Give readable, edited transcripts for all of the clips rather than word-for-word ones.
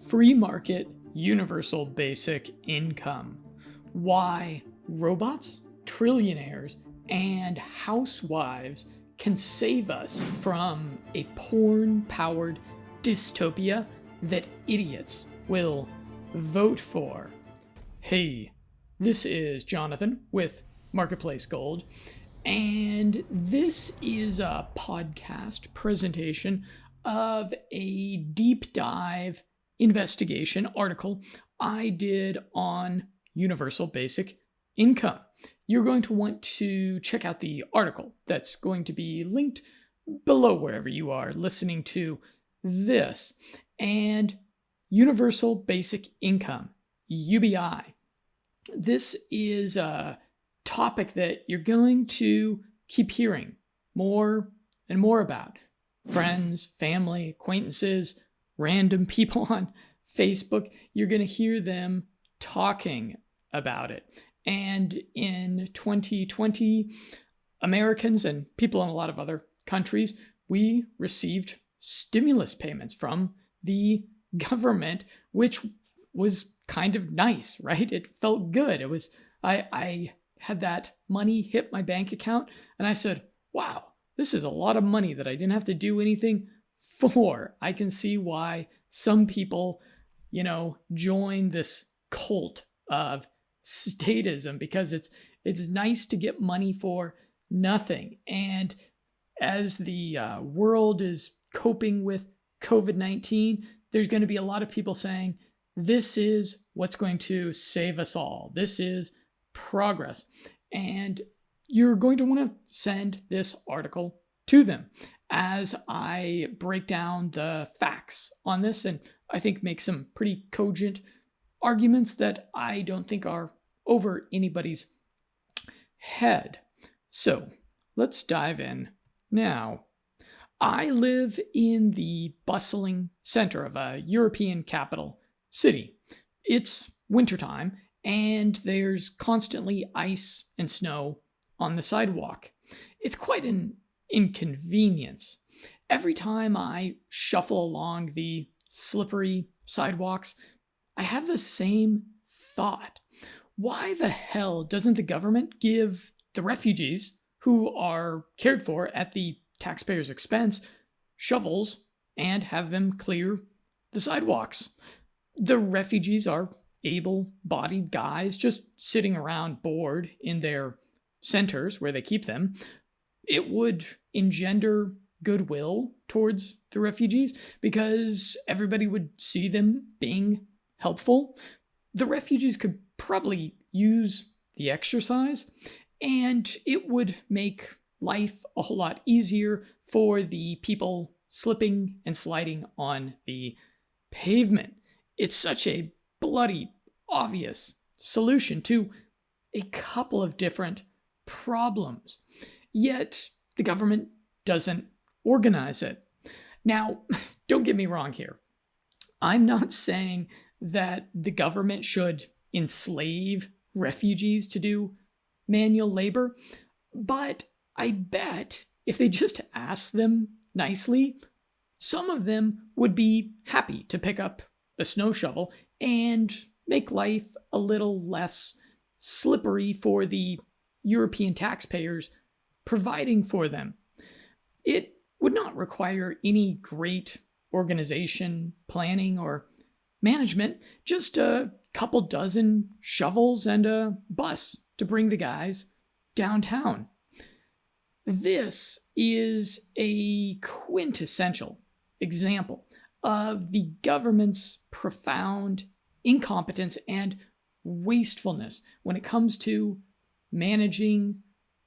Free market, universal basic income. Why robots, trillionaires, and housewives can save us from a porn-powered dystopia that idiots will vote for. Hey, this is Jonathan with MarketplaceGOLD, and this is a podcast presentation of a deep dive investigation article I did on universal basic income. You're going to want to check out the article that's going to be linked below wherever you are listening to this. And universal basic income, UBI. This is a topic that you're going to keep hearing more and more about. Friends, family, acquaintances, random people on Facebook, you're going to hear them talking about it. And in 2020, Americans and people in a lot of other countries, we received stimulus payments from the government, which was kind of nice, right? It felt good. It was, I had that money hit my bank account and I said, wow, this is a lot of money that I didn't have to do anything for. I can see why some people, join this cult of statism, because it's nice to get money for nothing. And as the world is coping with COVID-19, there's going to be a lot of people saying, this is what's going to save us all. This is progress. And you're going to want to send this article to them as I break down the facts on this and I think make some pretty cogent arguments that I don't think are over anybody's head. So let's dive in now. I live in the bustling center of a European capital city. It's wintertime and there's constantly ice and snow on the sidewalk. It's quite an inconvenience. Every time I shuffle along the slippery sidewalks, I have the same thought. Why the hell doesn't the government give the refugees who are cared for at the taxpayers' expense shovels and have them clear the sidewalks? The refugees are able-bodied guys just sitting around bored in their centers where they keep them. It would engender goodwill towards the refugees because everybody would see them being helpful. The refugees could probably use the exercise, and it would make life a whole lot easier for the people slipping and sliding on the pavement. It's such a bloody obvious solution to a couple of different problems. Yet the government doesn't organize it. Now, don't get me wrong here. I'm not saying that the government should enslave refugees to do manual labor, but I bet if they just asked them nicely, some of them would be happy to pick up a snow shovel and make life a little less slippery for the European taxpayers providing for them. It would not require any great organization, planning, or management, just a couple dozen shovels and a bus to bring the guys downtown. This is a quintessential example of the government's profound incompetence and wastefulness when it comes to managing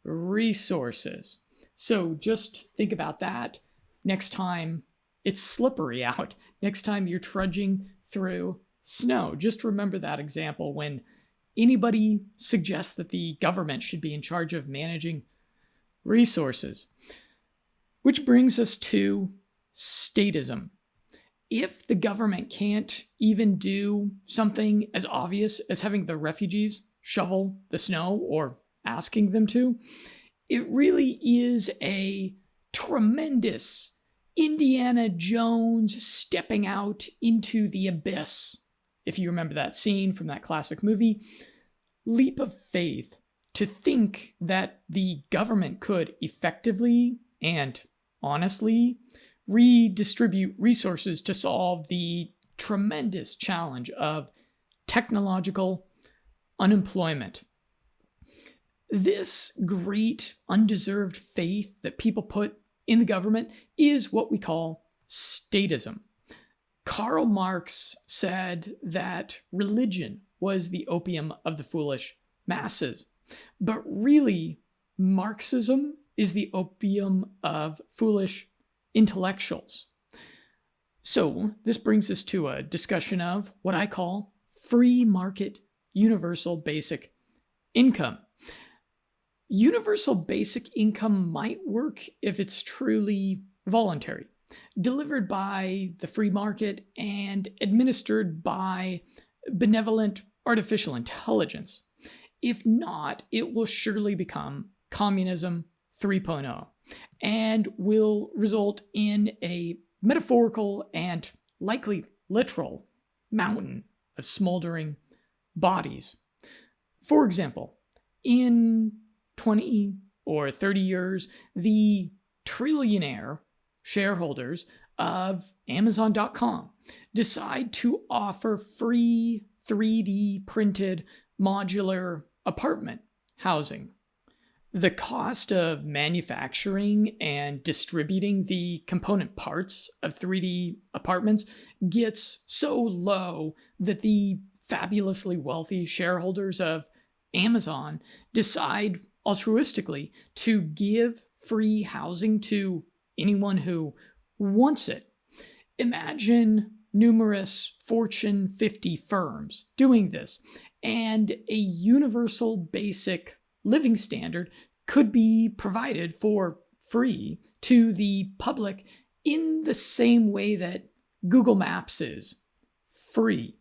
resources. So just think about that next time it's slippery out, next time you're trudging through snow. Just remember that example when anybody suggests that the government should be in charge of managing resources. Which brings us to statism. If the government can't even do something as obvious as having the refugees shovel the snow or asking them to, it really is a tremendous Indiana Jones stepping out into the abyss. If you remember that scene from that classic movie, leap of faith to think that the government could effectively and honestly redistribute resources to solve the tremendous challenge of technological unemployment. This great undeserved faith that people put in the government is what we call statism. Karl Marx said that religion was the opium of the foolish masses, but really, Marxism is the opium of foolish intellectuals. So this brings us to a discussion of what I call free market universal basic income. Universal basic income might work if it's truly voluntary, delivered by the free market and administered by benevolent artificial intelligence. If not, it will surely become Communism 3.0 and will result in a metaphorical and likely literal mountain of smoldering bodies. For example, in 20 or 30 years, the trillionaire shareholders of Amazon.com decide to offer free 3D printed modular apartment housing. The cost of manufacturing and distributing the component parts of 3D apartments gets so low that the fabulously wealthy shareholders of Amazon decide altruistically to give free housing to anyone who wants it. Imagine numerous Fortune 50 firms doing this, and a universal basic living standard could be provided for free to the public in the same way that Google Maps is free.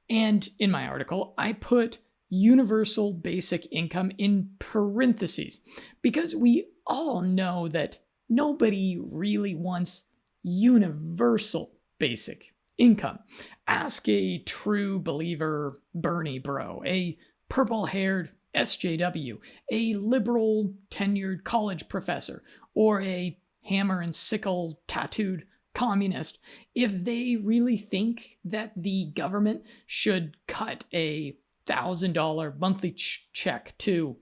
And in my article, I put universal basic income in parentheses because we all know that nobody really wants universal basic income. Ask a true believer Bernie bro, a purple-haired SJW, a liberal tenured college professor, or a hammer and sickle tattooed communist, if they really think that the government should cut a $1,000 monthly check to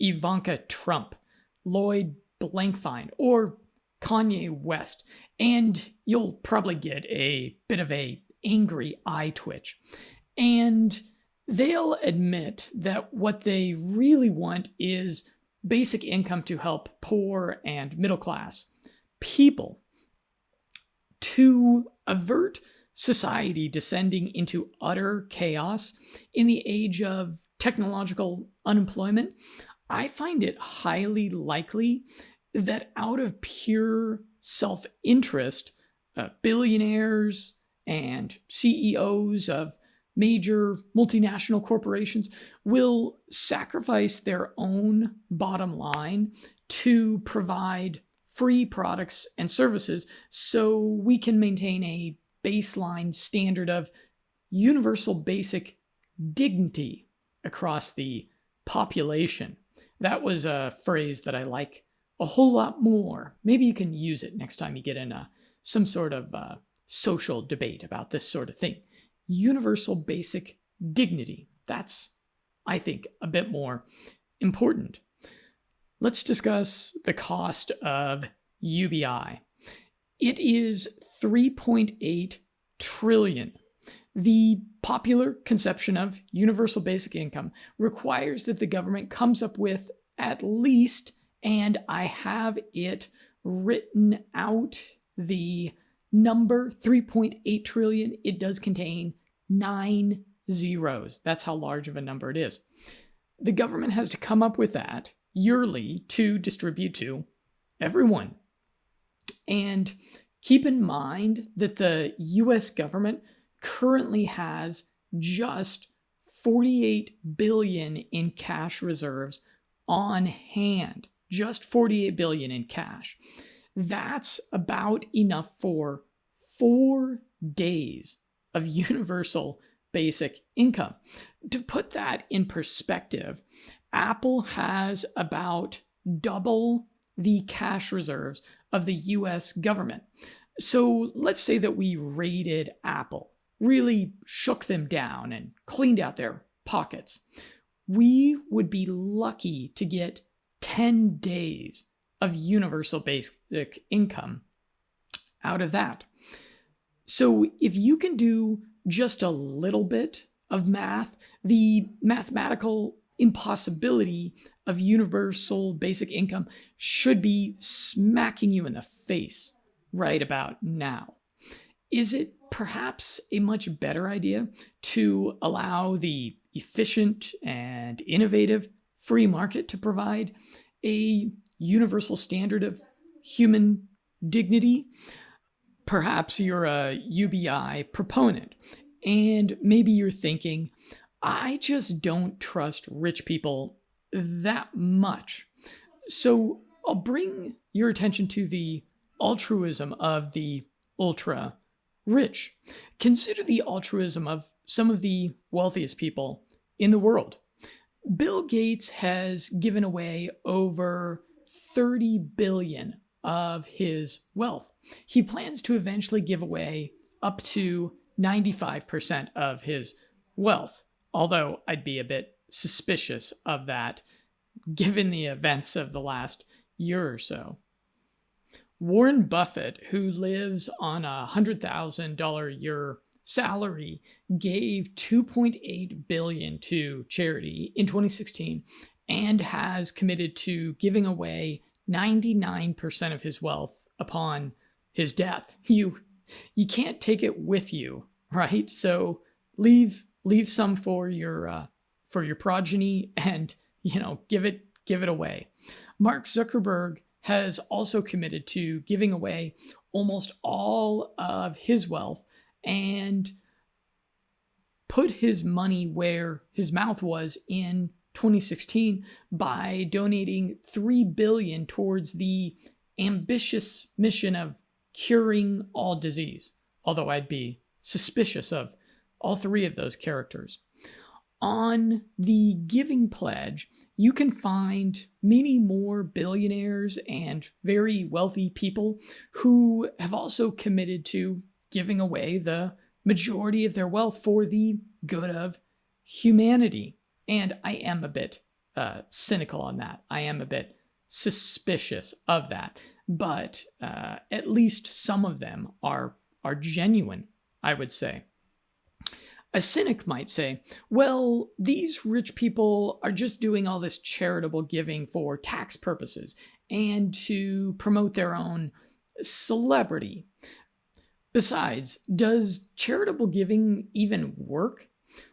Ivanka Trump, Lloyd Blankfein, or Kanye West, and you'll probably get a bit of a angry eye twitch. And they'll admit that what they really want is basic income to help poor and middle class people. To avert society descending into utter chaos in the age of technological unemployment, I find it highly likely that out of pure self-interest, billionaires and CEOs of major multinational corporations will sacrifice their own bottom line to provide free products and services so we can maintain a baseline standard of universal basic dignity across the population. That was a phrase that I like a whole lot more. Maybe you can use it next time you get in some sort of social debate about this sort of thing. Universal basic dignity. That's, I think, a bit more important. Let's discuss the cost of UBI. It is 3.8 trillion. The popular conception of universal basic income requires that the government comes up with at least, and I have it written out, the number 3.8 trillion. It does contain 9 zeros. That's how large of a number it is. The government has to come up with that yearly to distribute to everyone. And keep in mind that the US government currently has just 48 billion in cash reserves on hand. Just 48 billion in cash. That's about enough for 4 days of universal basic income. To put that in perspective, Apple has about double the cash reserves of the US government. So let's say that we raided Apple, really shook them down and cleaned out their pockets. We would be lucky to get 10 days of universal basic income out of that. So if you can do just a little bit of math, the mathematical impossibility of universal basic income should be smacking you in the face right about now. Is it perhaps a much better idea to allow the efficient and innovative free market to provide a universal standard of human dignity? Perhaps you're a UBI proponent, and maybe you're thinking, I just don't trust rich people that much. So I'll bring your attention to the altruism of the ultra rich. Consider the altruism of some of the wealthiest people in the world. Bill Gates has given away over 30 billion of his wealth. He plans to eventually give away up to 95% of his wealth, although I'd be a bit suspicious of that given the events of the last year or so. Warren Buffett, who lives on a $100,000 a year salary, gave $2.8 billion to charity in 2016 and has committed to giving away 99% of his wealth upon his death. You can't take it with you, right? So leave some for your progeny, and give it away. Mark Zuckerberg has also committed to giving away almost all of his wealth and put his money where his mouth was in 2016 by donating $3 billion towards the ambitious mission of curing all disease, although I'd be suspicious of all three of those characters. On the Giving Pledge, you can find many more billionaires and very wealthy people who have also committed to giving away the majority of their wealth for the good of humanity. And I am a bit cynical on that. I am a bit suspicious of that. But at least some of them are genuine, I would say. A cynic might say, well, these rich people are just doing all this charitable giving for tax purposes and to promote their own celebrity. Besides, does charitable giving even work?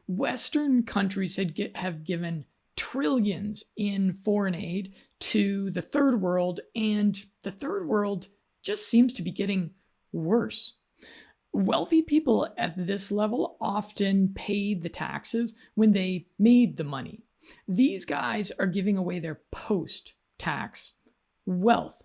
Western countries have given trillions in foreign aid to the third world, and the third world just seems to be getting worse. Wealthy people at this level often paid the taxes when they made the money. These guys are giving away their post-tax wealth.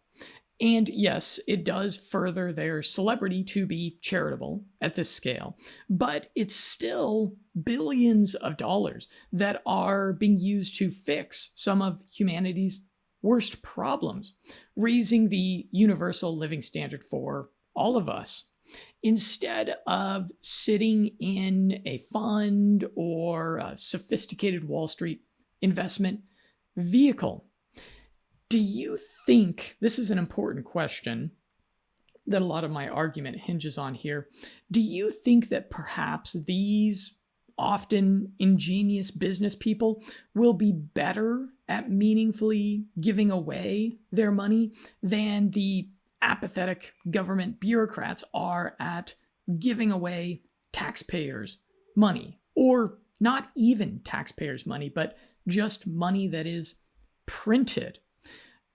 And yes, it does further their celebrity to be charitable at this scale, but it's still billions of dollars that are being used to fix some of humanity's worst problems, raising the universal living standard for all of us, instead of sitting in a fund or a sophisticated Wall Street investment vehicle. Do you think, this is an important question that a lot of my argument hinges on here, do you think that perhaps these often ingenious business people will be better at meaningfully giving away their money than the apathetic government bureaucrats are at giving away taxpayers' money? Or not even taxpayers' money, but just money that is printed?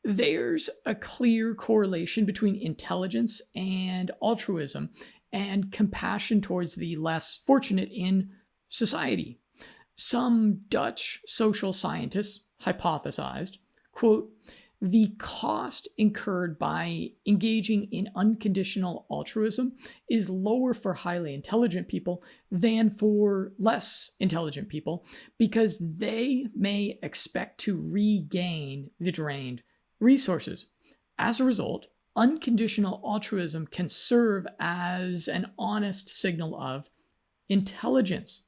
There's a clear correlation between intelligence and altruism and compassion towards the less fortunate in society. Some Dutch social scientists hypothesized, quote, The cost incurred by engaging in unconditional altruism is lower for highly intelligent people than for less intelligent people because they may expect to regain the drained resources. As a result, unconditional altruism can serve as an honest signal of intelligence.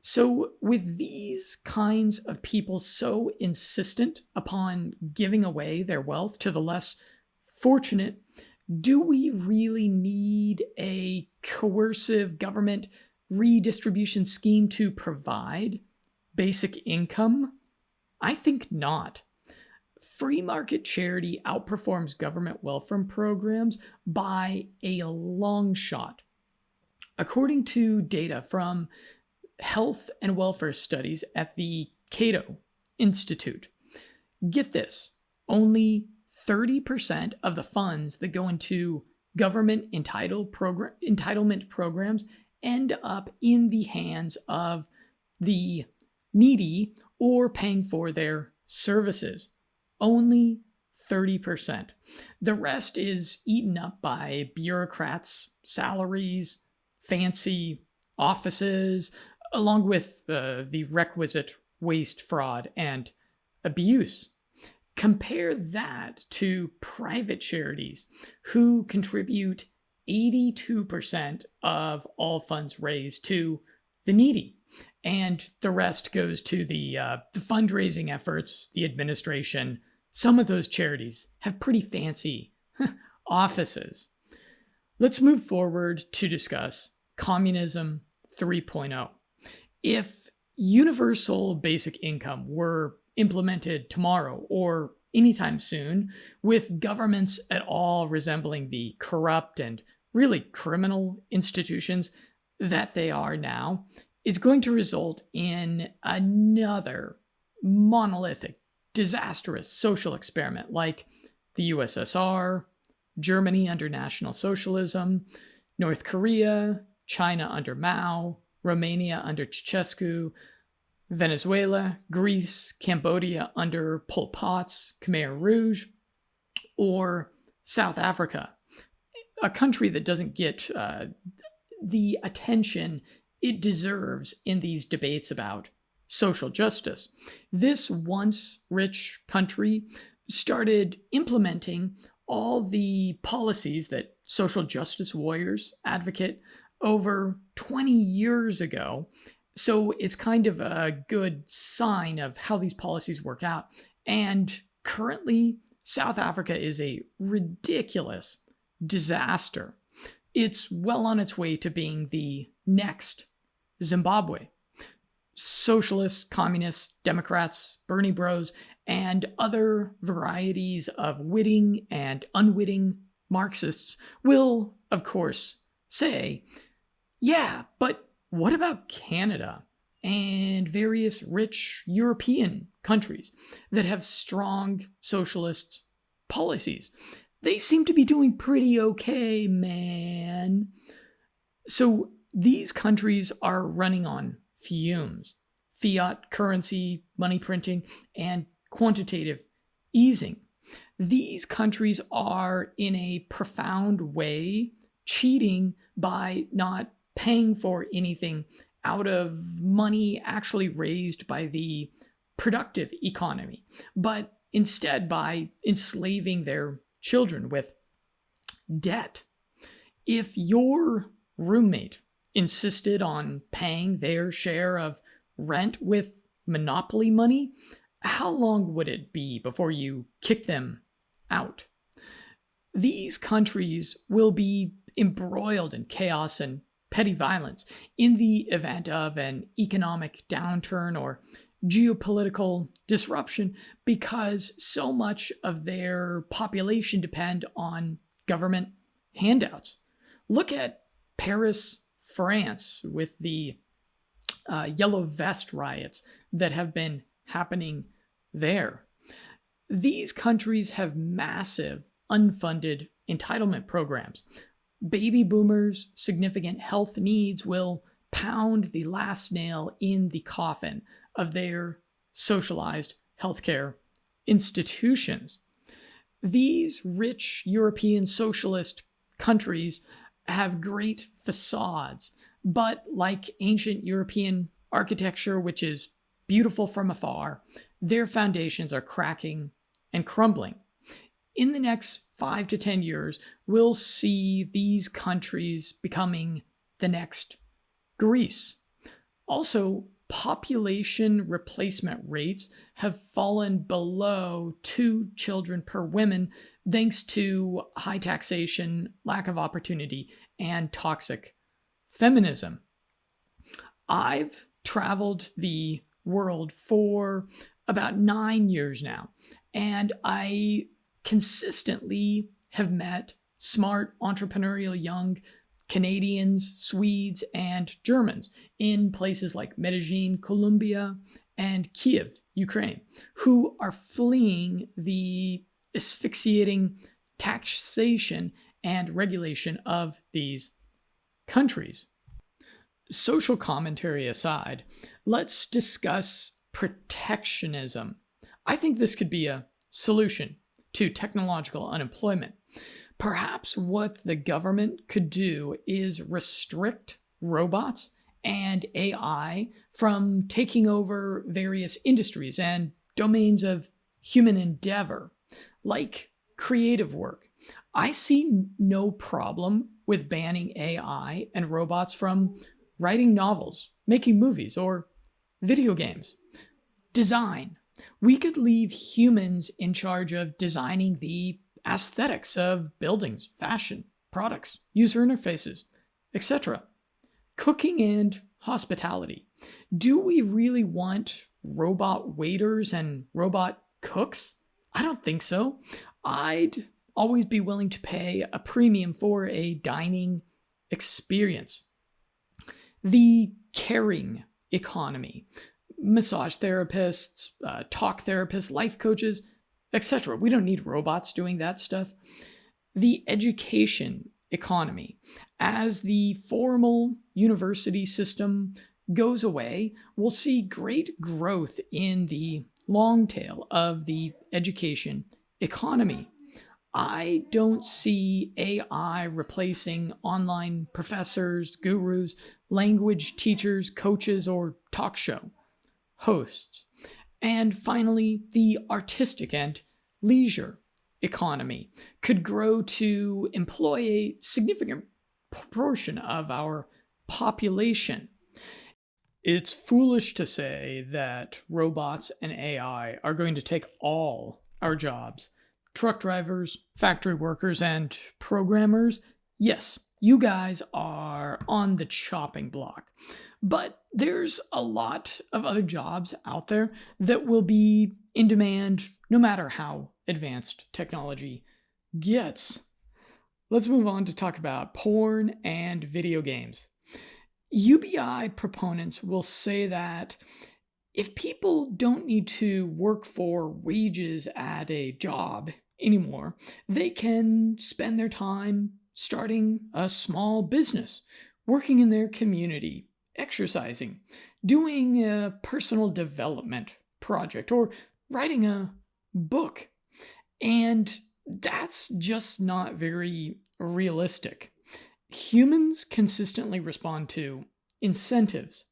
So, with these kinds of people so insistent upon giving away their wealth to the less fortunate, do we really need a coercive government redistribution scheme to provide basic income? I think not. Free market charity outperforms government welfare programs by a long shot. According to data from Health and Welfare Studies at the Cato Institute, get this, only 30% of the funds that go into government entitlement programs end up in the hands of the needy or paying for their services. Only 30%. The rest is eaten up by bureaucrats, salaries, fancy offices, along with the requisite waste, fraud, and abuse. Compare that to private charities who contribute 82% of all funds raised to the needy. And the rest goes to the fundraising efforts, the administration. Some of those charities have pretty fancy offices. Let's move forward to discuss Communism 3.0. If universal basic income were implemented tomorrow or anytime soon, with governments at all resembling the corrupt and really criminal institutions that they are now, it's going to result in another monolithic, disastrous social experiment like the USSR, Germany under National Socialism, North Korea, China under Mao, Romania under Ceausescu, Venezuela, Greece, Cambodia under Pol Pot's Khmer Rouge, or South Africa, a country that doesn't get the attention it deserves in these debates about social justice. This once rich country started implementing all the policies that social justice warriors advocate over 20 years ago. So it's kind of a good sign of how these policies work out. And currently, South Africa is a ridiculous disaster. It's well on its way to being the next Zimbabwe. Socialists, communists, Democrats, Bernie Bros, and other varieties of witting and unwitting Marxists will, of course, say, yeah, but what about Canada and various rich European countries that have strong socialist policies? They seem to be doing pretty okay, man. So these countries are running on fumes, fiat currency, money printing, and quantitative easing. These countries are, in a profound way, cheating by not paying for anything out of money actually raised by the productive economy, but instead by enslaving their children with debt. If your roommate insisted on paying their share of rent with monopoly money, how long would it be before you kick them out? These countries will be embroiled in chaos and petty violence in the event of an economic downturn or geopolitical disruption because so much of their population depend on government handouts. Look at Paris, France, with the Yellow Vest riots that have been happening there. These countries have massive unfunded entitlement programs. Baby boomers' significant health needs will pound the last nail in the coffin of their socialized healthcare institutions. These rich European socialist countries have great facades, but like ancient European architecture, which is beautiful from afar, their foundations are cracking and crumbling. In the next 5 to 10 years, we'll see these countries becoming the next Greece. Also, population replacement rates have fallen below 2 children per woman thanks to high taxation, lack of opportunity, and toxic feminism. I've traveled the world for about 9 years now, and I consistently have met smart, entrepreneurial young Canadians, Swedes, and Germans in places like Medellin, Colombia, and Kiev, Ukraine, who are fleeing the asphyxiating taxation and regulation of these countries. Social commentary aside, let's discuss protectionism. I think this could be a solution to technological unemployment. Perhaps what the government could do is restrict robots and AI from taking over various industries and domains of human endeavor, like creative work. I see no problem with banning AI and robots from writing novels, making movies, or video games. Design. We could leave humans in charge of designing the aesthetics of buildings, fashion, products, user interfaces, etc. Cooking and hospitality. Do we really want robot waiters and robot cooks? I don't think so. I'd always be willing to pay a premium for a dining experience. The caring economy. Massage therapists, talk therapists, life coaches, etc. We don't need robots doing that stuff. The education economy. As the formal university system goes away, we'll see great growth in the long tail of the education economy. I don't see AI replacing online professors, gurus, language teachers, coaches, or talk show hosts. And finally, the artistic and leisure economy could grow to employ a significant proportion of our population. It's foolish to say that robots and AI are going to take all our jobs. Truck drivers, factory workers, and programmers, yes, you guys are on the chopping block. But there's a lot of other jobs out there that will be in demand no matter how advanced technology gets. Let's move on to talk about porn and video games. UBI proponents will say that if people don't need to work for wages at a job anymore, they can spend their time starting a small business, working in their community, exercising, doing a personal development project, or writing a book. And that's just not very realistic. Humans consistently respond to incentives.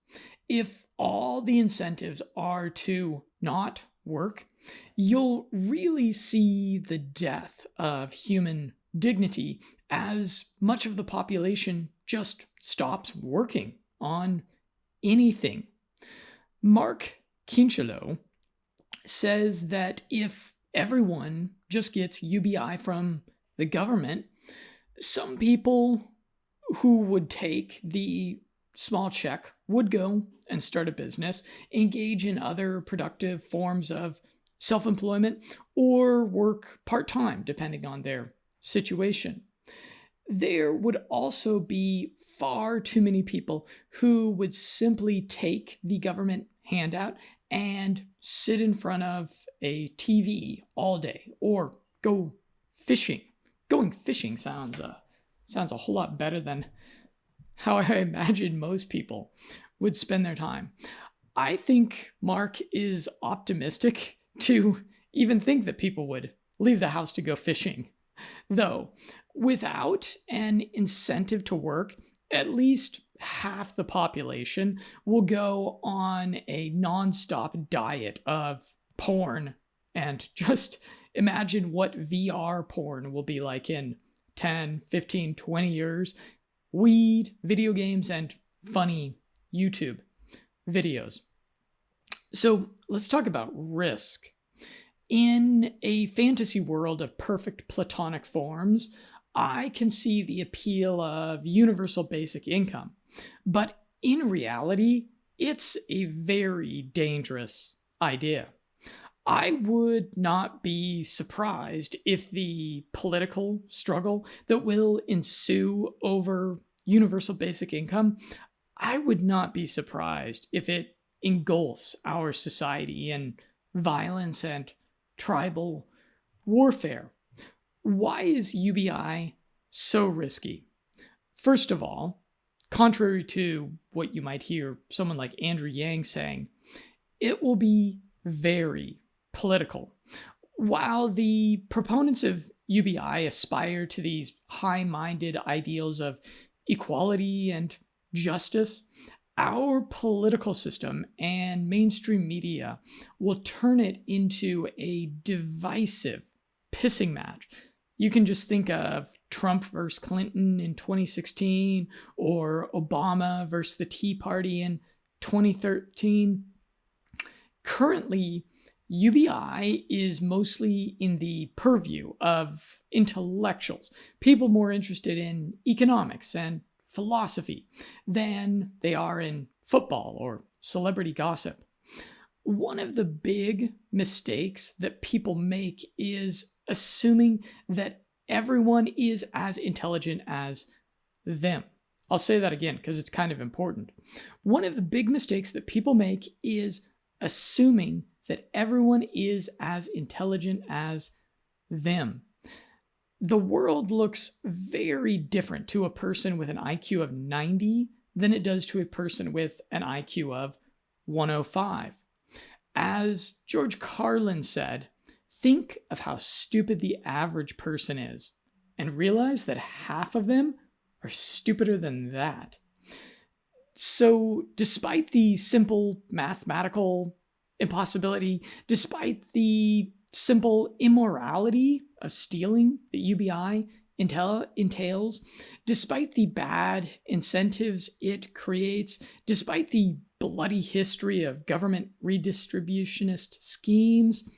If all the incentives are to not work, you'll really see the death of human dignity as much of the population just stops working on anything. Mark Kinchelo says that if everyone just gets UBI from the government, some people who would take the small check would go and start a business, engage in other productive forms of self-employment, or work part-time, depending on their situation. There would also be far too many people who would simply take the government handout and sit in front of a TV all day or go fishing. Going fishing sounds a whole lot better than how I imagine most people would spend their time. I think Mark is optimistic to even think that people would leave the house to go fishing. Though, without an incentive to work, at least half the population will go on a nonstop diet of porn. And just imagine what VR porn will be like in 10, 15, 20 years. Weed, video games, and funny YouTube videos. So let's talk about risk. In a fantasy world of perfect platonic forms, I can see the appeal of universal basic income. But in reality, it's a very dangerous idea. I would not be surprised if the political struggle that will ensue over universal basic income, I would not be surprised if it engulfs our society in violence and tribal warfare. Why is UBI so risky? First of all, contrary to what you might hear someone like Andrew Yang saying, it will be very political. While the proponents of UBI aspire to these high-minded ideals of equality and justice, our political system and mainstream media will turn it into a divisive pissing match. You can just think of Trump versus Clinton in 2016 or Obama versus the Tea Party in 2013. Currently, UBI is mostly in the purview of intellectuals, people more interested in economics and philosophy than they are in football or celebrity gossip. One of the big mistakes that people make is assuming that everyone is as intelligent as them. I'll say that again because it's kind of important. One of the big mistakes that people make is assuming that everyone is as intelligent as them. The world looks very different to a person with an IQ of 90 than it does to a person with an IQ of 105. As George Carlin said, think of how stupid the average person is and realize that half of them are stupider than that. So, despite the simple mathematical impossibility, despite the simple immorality of stealing that UBI entails, despite the bad incentives it creates, despite the bloody history of government redistributionist schemes,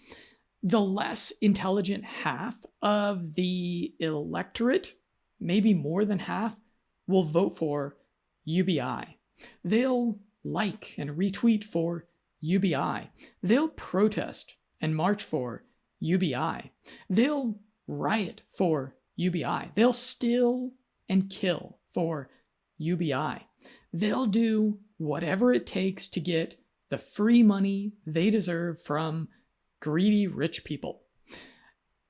the less intelligent half of the electorate, maybe more than half, will vote for UBI. They'll like and retweet for UBI. They'll protest and march for UBI. They'll riot for UBI. They'll steal and kill for UBI. They'll do whatever it takes to get the free money they deserve from greedy rich people.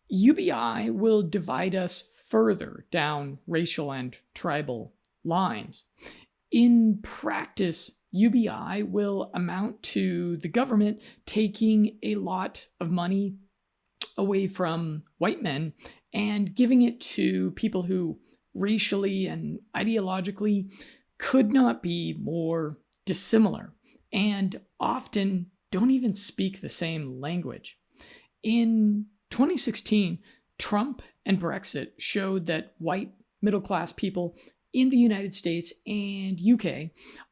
UBI will divide us further down racial and tribal lines. In practice, UBI will amount to the government taking a lot of money away from white men and giving it to people who racially and ideologically could not be more dissimilar and often don't even speak the same language. In 2016, Trump and Brexit showed that white middle-class people in the United States and UK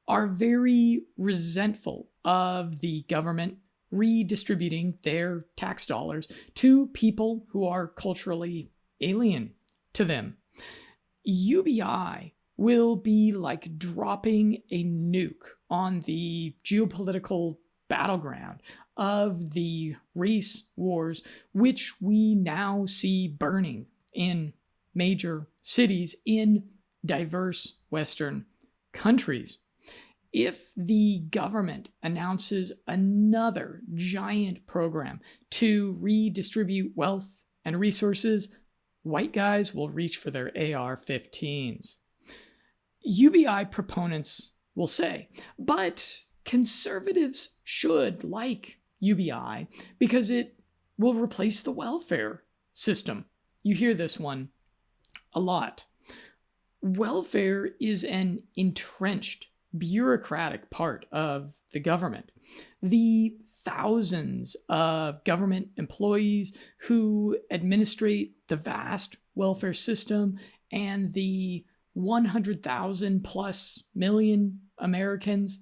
are very resentful of the government redistributing their tax dollars to people who are culturally alien to them. UBI will be like dropping a nuke on the geopolitical battleground of the race wars, which we now see burning in major cities in diverse Western countries. If the government announces another giant program to redistribute wealth and resources, white guys will reach for their AR-15s. UBI proponents will say, but conservatives should like UBI because it will replace the welfare system. You hear this one a lot. Welfare is an entrenched, bureaucratic part of the government. The thousands of government employees who administrate the vast welfare system and the 100,000 plus million Americans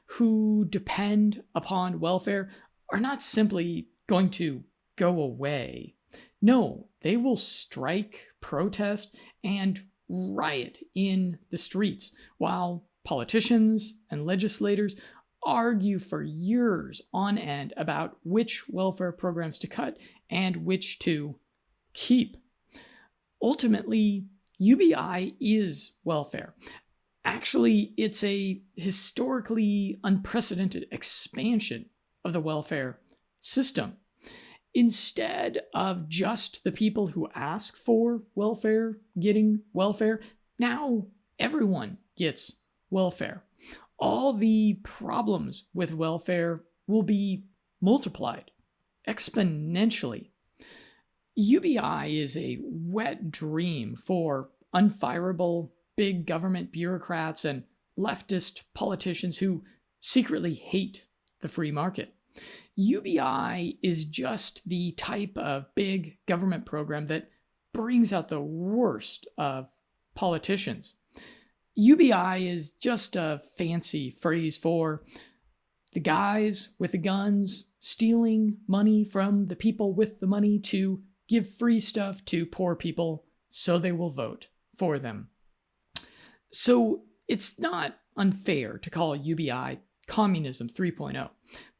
who depend upon welfare are not simply going to go away. No, they will strike, protest, and riot in the streets while politicians and legislators argue for years on end about which welfare programs to cut and which to keep. Ultimately, UBI is welfare. Actually, it's a historically unprecedented expansion of the welfare system. Instead of just the people who ask for welfare getting welfare, now everyone gets welfare. All the problems with welfare will be multiplied exponentially. UBI is a wet dream for unfireable big government bureaucrats and leftist politicians who secretly hate the free market. UBI is just the type of big government program that brings out the worst of politicians. UBI is just a fancy phrase for the guys with the guns stealing money from the people with the money to give free stuff to poor people so they will vote for them. So it's not unfair to call UBI Communism 3.0,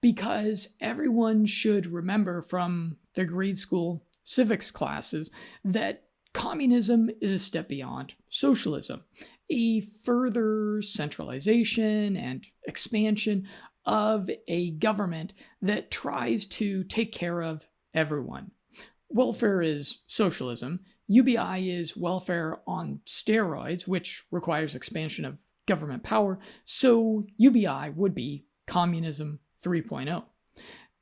because everyone should remember from their grade school civics classes that communism is a step beyond socialism, a further centralization and expansion of a government that tries to take care of everyone. Welfare is socialism. UBI is welfare on steroids, which requires expansion of government power, so UBI would be Communism 3.0.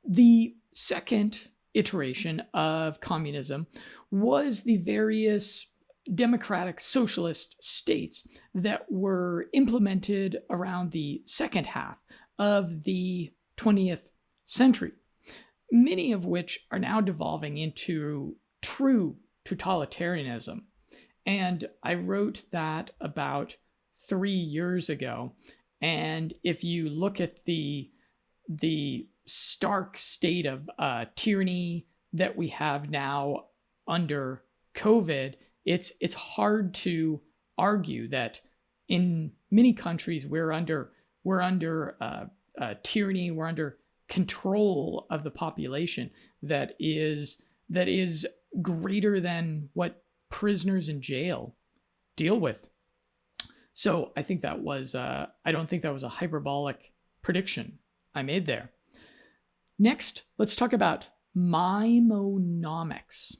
The second iteration of communism was the various democratic socialist states that were implemented around the second half of the 20th century, many of which are now devolving into true totalitarianism. And I wrote that about 3 years ago. And if you look at the stark state of tyranny that we have now under COVID, it's hard to argue that in many countries we're under tyranny, we're under control of the population that is greater than what prisoners in jail deal with. So I think that was, I don't think that was a hyperbolic prediction I made there. Next, let's talk about Mime-onomics.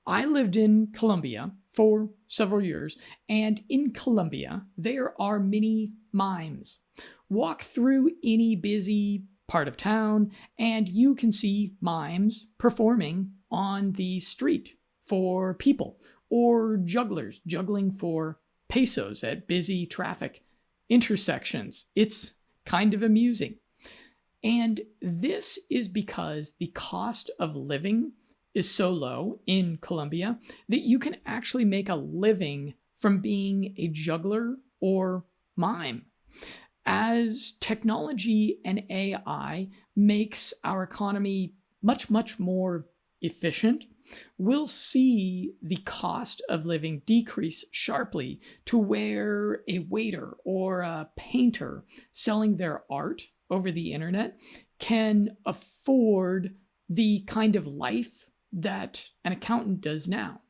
I lived in Colombia for several years, and in Colombia, there are many mimes. Walk through any busy part of town, and you can see mimes performing on the street for people, or jugglers juggling for pesos at busy traffic intersections. It's kind of amusing. And this is because the cost of living is so low in Colombia that you can actually make a living from being a juggler or mime. As technology and AI makes our economy much, much more efficient, we'll see the cost of living decrease sharply to where a waiter or a painter selling their art over the internet can afford the kind of life that an accountant does now.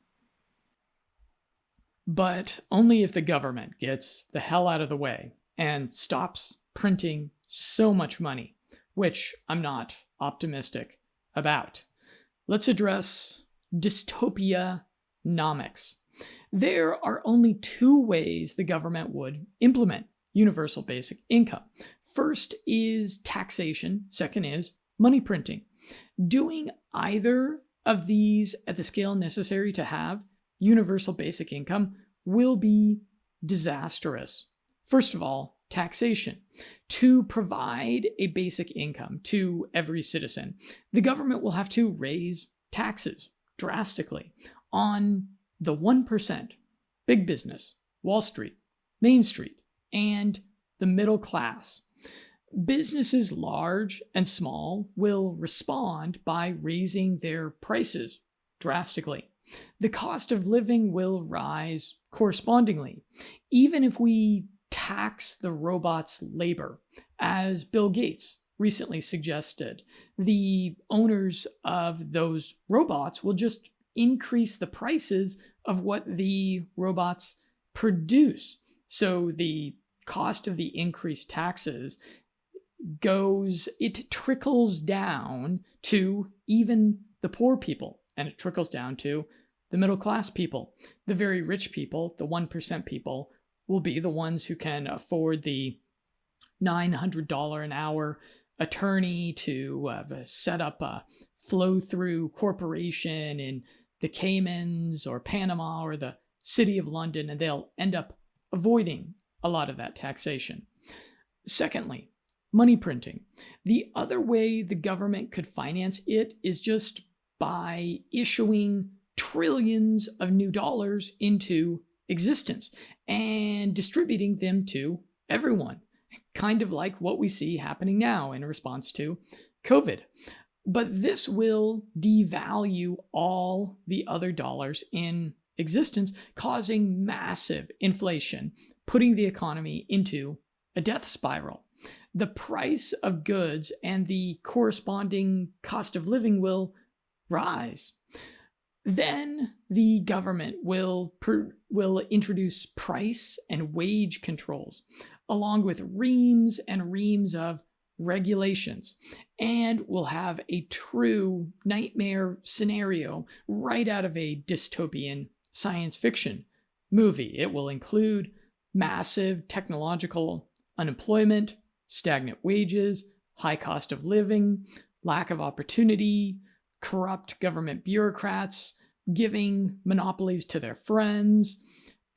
But only if the government gets the hell out of the way and stops printing so much money, which I'm not optimistic about. Let's address Dystopia-onomics. There are only two ways the government would implement universal basic income. First is taxation, second is money printing. Doing either of these at the scale necessary to have universal basic income will be disastrous. First of all, taxation. To provide a basic income to every citizen, the government will have to raise taxes drastically on the 1%, big business, Wall Street, Main Street, and the middle class. Businesses large and small will respond by raising their prices drastically. The cost of living will rise correspondingly. Even if we tax the robot's labor, as Bill Gates recently suggested, the owners of those robots will just increase the prices of what the robots produce. So the cost of the increased taxes trickles down to even the poor people, and it trickles down to the middle class people. The very rich people, the 1% people, will be the ones who can afford the $900 an hour attorney to set up a flow-through corporation in the Caymans or Panama or the City of London, and they'll end up avoiding a lot of that taxation. Secondly, money printing. The other way the government could finance it is just by issuing trillions of new dollars into existence and distributing them to everyone, kind of like what we see happening now in response to COVID. But this will devalue all the other dollars in existence, causing massive inflation, putting the economy into a death spiral. The price of goods and the corresponding cost of living will rise. Then the government will introduce price and wage controls, along with reams and reams of regulations, and we'll have a true nightmare scenario right out of a dystopian science fiction movie. It will include massive technological unemployment, stagnant wages, high cost of living, lack of opportunity, corrupt government bureaucrats giving monopolies to their friends,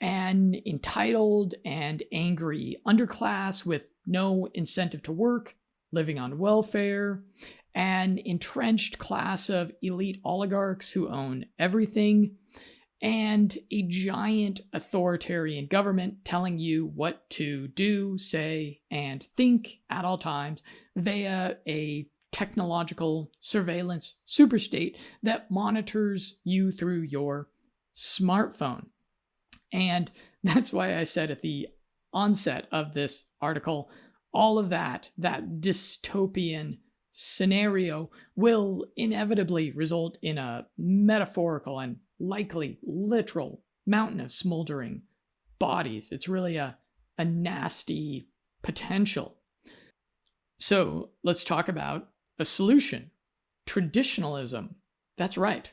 an entitled and angry underclass with no incentive to work, living on welfare, an entrenched class of elite oligarchs who own everything, and a giant authoritarian government telling you what to do, say, and think at all times via a technological surveillance superstate that monitors you through your smartphone. And that's why I said at the onset of this article, all of that dystopian scenario will inevitably result in a metaphorical and likely literal mountain of smoldering bodies. It's really a nasty potential. So let's talk about a solution. Traditionalism. That's right.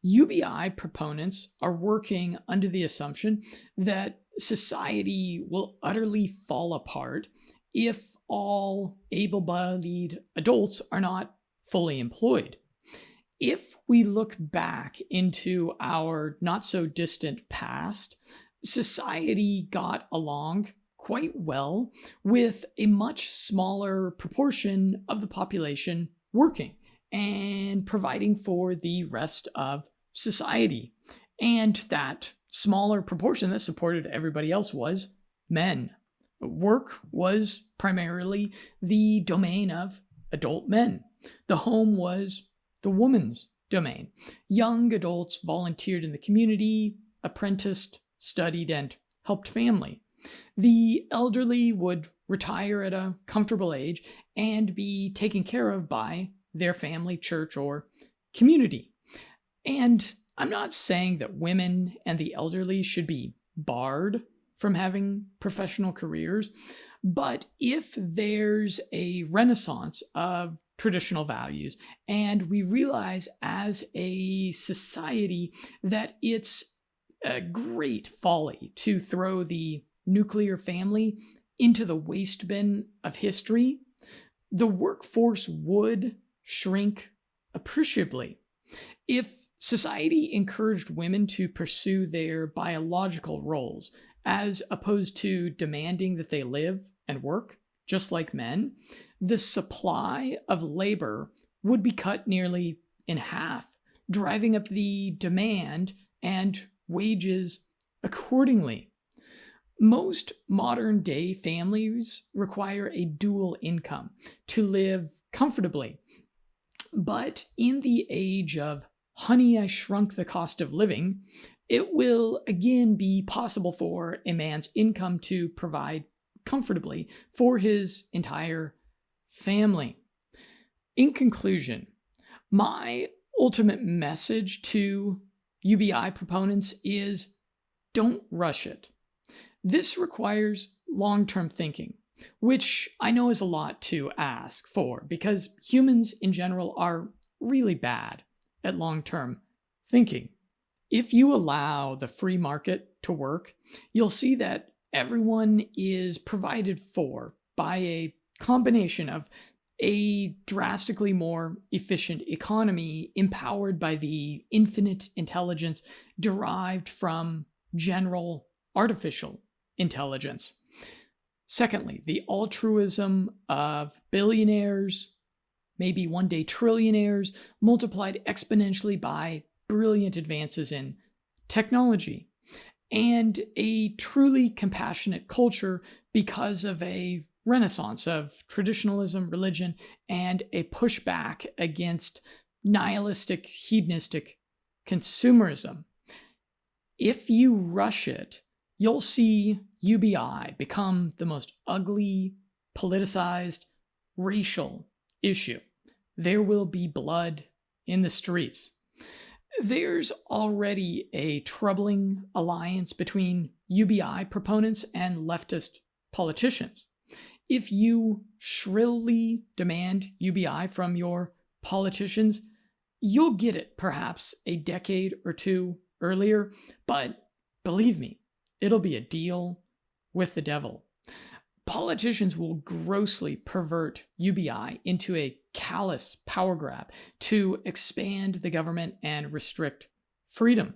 UBI proponents are working under the assumption that society will utterly fall apart if all able-bodied adults are not fully employed. If we look back into our not-so-distant past, society got along quite well with a much smaller proportion of the population working and providing for the rest of society. And that smaller proportion that supported everybody else was men. Work was primarily the domain of adult men. The home was the woman's domain. Young adults volunteered in the community, apprenticed, studied, and helped family. The elderly would retire at a comfortable age and be taken care of by their family, church, or community. And I'm not saying that women and the elderly should be barred from having professional careers, but if there's a renaissance of traditional values and we realize as a society that it's a great folly to throw the nuclear family into the waste bin of history, the workforce would shrink appreciably. If society encouraged women to pursue their biological roles as opposed to demanding that they live and work just like men, the supply of labor would be cut nearly in half, driving up the demand and wages accordingly. Most modern day families require a dual income to live comfortably. But in the age of Honey, I Shrunk the Cost of Living, it will again be possible for a man's income to provide comfortably for his entire family. In conclusion, my ultimate message to UBI proponents is don't rush it. This requires long-term thinking, which I know is a lot to ask for because humans in general are really bad at long-term thinking. If you allow the free market to work, you'll see that everyone is provided for by a combination of a drastically more efficient economy empowered by the infinite intelligence derived from general artificial intelligence. Secondly, the altruism of billionaires, maybe one day trillionaires, multiplied exponentially by brilliant advances in technology, and a truly compassionate culture because of a renaissance of traditionalism, religion, and a pushback against nihilistic, hedonistic consumerism. If you rush it, you'll see UBI become the most ugly, politicized, racial issue. There will be blood in the streets. There's already a troubling alliance between UBI proponents and leftist politicians. If you shrilly demand UBI from your politicians, you'll get it perhaps a decade or two earlier, but believe me, it'll be a deal with the devil. Politicians will grossly pervert UBI into a callous power grab to expand the government and restrict freedom.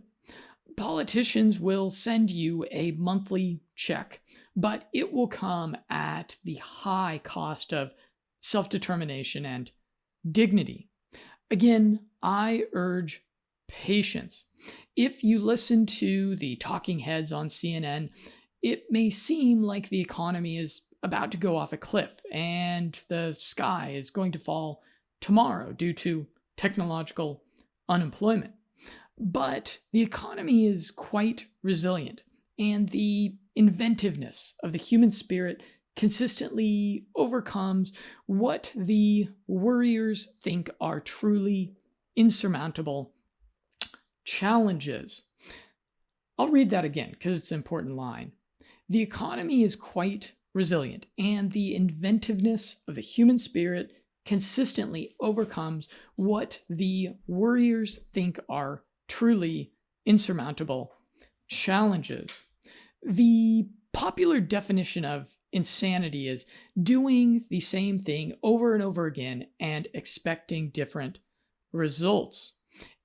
Politicians will send you a monthly check, but it will come at the high cost of self-determination and dignity. Again, I urge patience. If you listen to the talking heads on CNN, it may seem like the economy is about to go off a cliff and the sky is going to fall tomorrow due to technological unemployment. But the economy is quite resilient, and the inventiveness of the human spirit consistently overcomes what the worriers think are truly insurmountable challenges. I'll read that again because it's an important line. The economy is quite resilient, and the inventiveness of the human spirit consistently overcomes what the worriers think are truly insurmountable challenges. The popular definition of insanity is doing the same thing over and over again and expecting different results.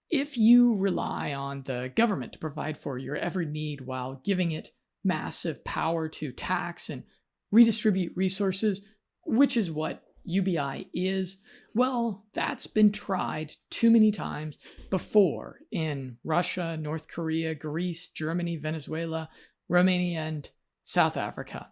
If you rely on the government to provide for your every need while giving it massive power to tax and redistribute resources, which is what UBI is, well, that's been tried too many times before in Russia, North Korea, Greece, Germany, Venezuela, Romania, and South Africa.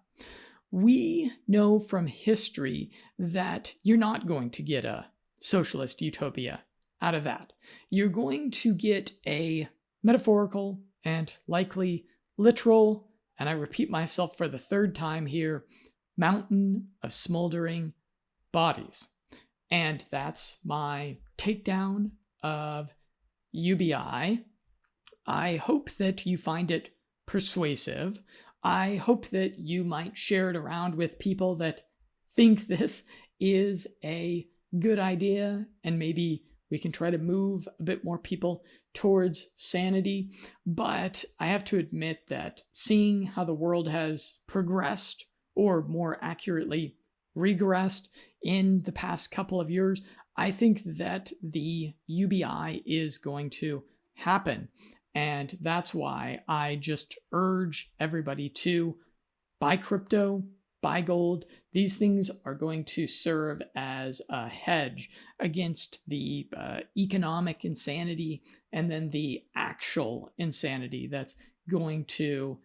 We know from history that you're not going to get a socialist utopia out of that. You're going to get a metaphorical and likely literal, and I repeat myself for the third time here, mountain of smoldering bodies. And that's my takedown of UBI. I hope that you find it persuasive. I hope that you might share it around with people that think this is a good idea, and maybe we can try to move a bit more people towards sanity. But I have to admit that seeing how the world has progressed, or more accurately, regressed in the past couple of years, I think that the UBI is going to happen. And that's why I just urge everybody to buy crypto, buy gold. These things are going to serve as a hedge against the economic insanity and then the actual insanity that's going to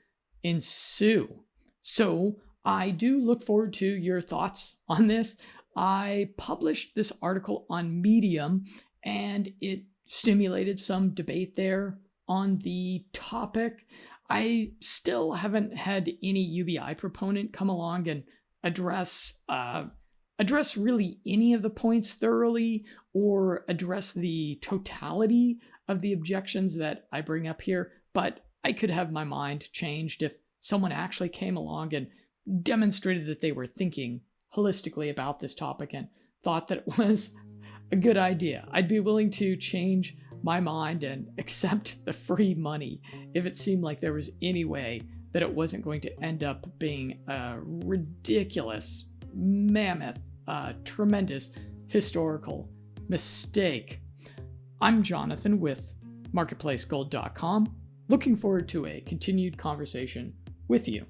ensue. So I do look forward to your thoughts on this. I published this article on Medium, and it stimulated some debate there on the topic. I still haven't had any UBI proponent come along and address really any of the points thoroughly, or address the totality of the objections that I bring up here. But I could have my mind changed if someone actually came along and demonstrated that they were thinking holistically about this topic and thought that it was a good idea. I'd be willing to change my mind and accept the free money if it seemed like there was any way that it wasn't going to end up being a ridiculous, mammoth, tremendous historical mistake. I'm Jonathan with MarketplaceGOLD.com, looking forward to a continued conversation with you.